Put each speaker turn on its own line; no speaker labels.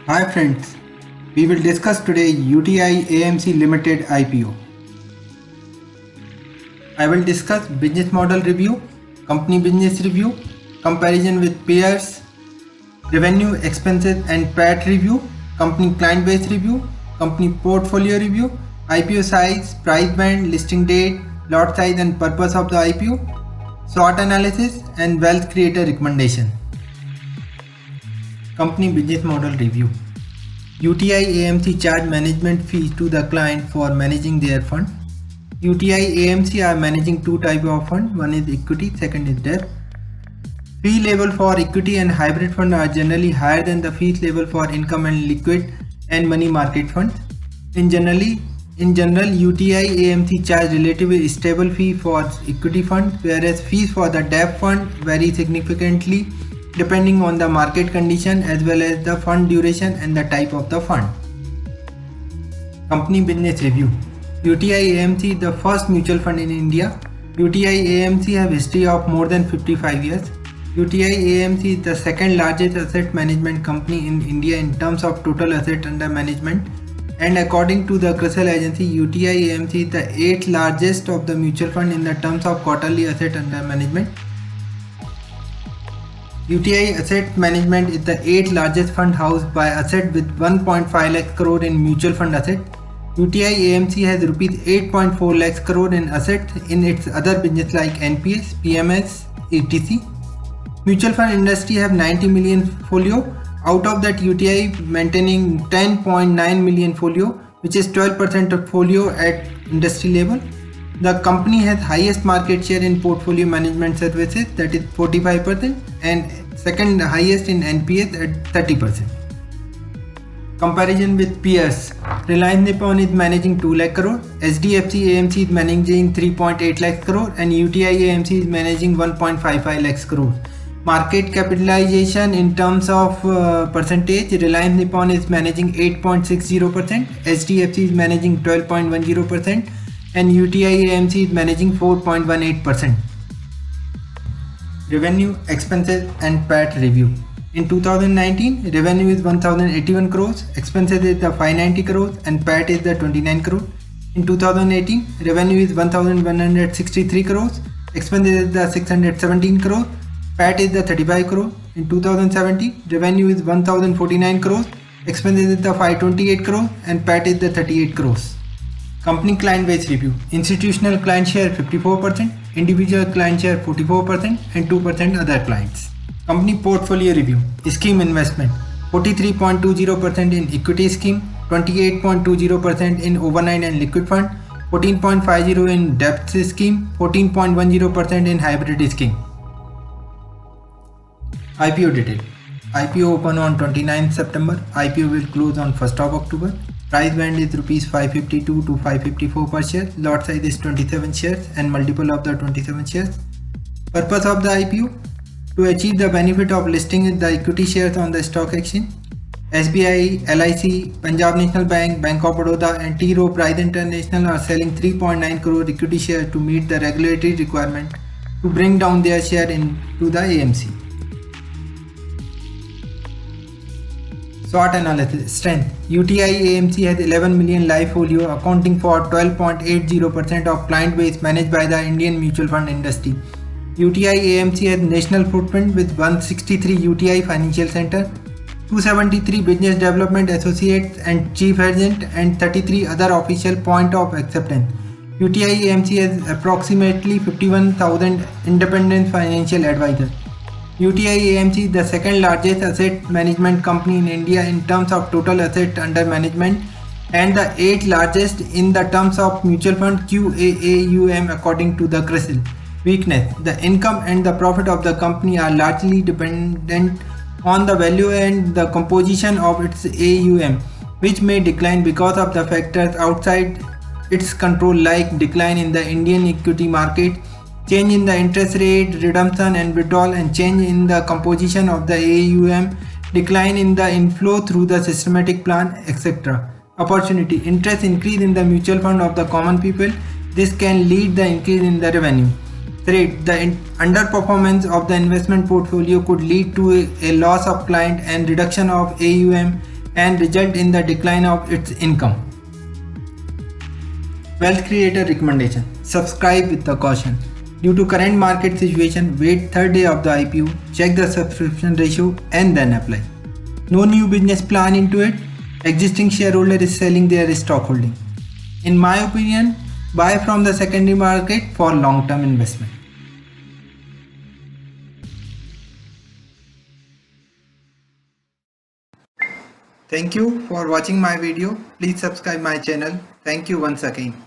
Hi friends, we will discuss today UTI AMC Limited IPO. I will discuss business model review, company business review, comparison with peers, revenue, expenses and PAT review, company client base review, company portfolio review, IPO size, price band, listing date, lot size and purpose of the IPO, SWOT analysis and wealth creator recommendation. Company business model review. UTI AMC charge management fees to the client for managing their fund. UTI AMC are managing two types of fund. One is equity, second is debt. Fee level for equity and hybrid fund are generally higher than the fees level for income and liquid and money market funds. In general, UTI AMC charge relatively stable fee for equity fund, whereas fees for the debt fund vary significantly depending on the market condition as well as the fund duration and the type of the fund. Company business review. UTI AMC is the first mutual fund in India. UTI AMC have history of more than 55 years. UTI AMC is the second largest asset management company in India in terms of total asset under management, and according to the CRISIL agency, UTI AMC is the 8th largest of the mutual fund in the terms of quarterly asset under management. UTI Asset Management is the 8th largest fund house by asset with 1.5 lakh crore in mutual fund asset. UTI AMC has rupees 8.4 lakh crore in assets in its other business like NPS, PMS, etc. Mutual fund industry have 90 million folio. Out of that, UTI maintaining 10.9 million folio, which is 12% of folio at industry level. The company has highest market share in portfolio management services, that is 45%, and second highest in NPS at 30%. Comparison with peers. Reliance Nippon is managing 2 lakh crore, HDFC AMC is managing 3.8 lakh crore and UTI AMC is managing 1.55 lakhs crore. Market capitalization in terms of percentage, Reliance Nippon is managing 8.60%, HDFC is managing 12.10%, and UTI AMC is managing 4.18%. Revenue, expenses and PAT review. In 2019, revenue is 1081 crores, expenses is the 590 crores and PAT is the 29 crores. In 2018, revenue is 1163 crores, expenses is the 617 crores, PAT is the 35 crores. In 2017, revenue is 1049 crores, expenses is the 528 crores and PAT is the 38 crores. Company client base review. Institutional client share 54%, individual client share 44% and 2% other clients. Company portfolio review. Scheme investment 43.20% in equity scheme, 28.20% in overnight and liquid fund, 14.50% in debt scheme, 14.10% in hybrid scheme. IPO detail. IPO open on 29th September. IPO will close on 1st of October. Price band is rupees 552 to 554 per share. Lot size is 27 shares and multiple of the 27 shares. Purpose of the IPO: to achieve the benefit of listing the equity shares on the stock exchange. SBI, LIC, Punjab National Bank, Bank of Baroda and T. Rowe Price International are selling 3.9 crore equity shares to meet the regulatory requirement to bring down their share into the AMC. SWOT analysis. Strength. UTI AMC has 11 million live folio, accounting for 12.80% of client base managed by the Indian mutual fund industry. UTI AMC has national footprint with 163 UTI financial center, 273 business development associates and chief agent and 33 other official point of acceptance. UTI AMC has approximately 51,000 independent financial advisors. UTI AMC is the second largest asset management company in India in terms of total asset under management and the 8th largest in the terms of mutual fund QAAUM according to the CRISIL. Weakness. The income and the profit of the company are largely dependent on the value and the composition of its AUM, which may decline because of the factors outside its control like decline in the Indian equity market, change in the interest rate, redemption and withdrawal, and change in the composition of the AUM, decline in the inflow through the systematic plan, etc. Opportunity. Interest increase in the mutual fund of the common people. This can lead the increase in the revenue. Threat. The underperformance of the investment portfolio could lead to a loss of client and reduction of AUM and result in the decline of its income. Wealth creator recommendation: subscribe with the caution. Due to current market situation, wait third day of the IPO, check the subscription ratio and then apply. No new business plan into it. Existing shareholder is selling their stock holding. In my opinion, buy from the secondary market for long-term investment. Thank you for watching my video. Please subscribe my channel. Thank you once again.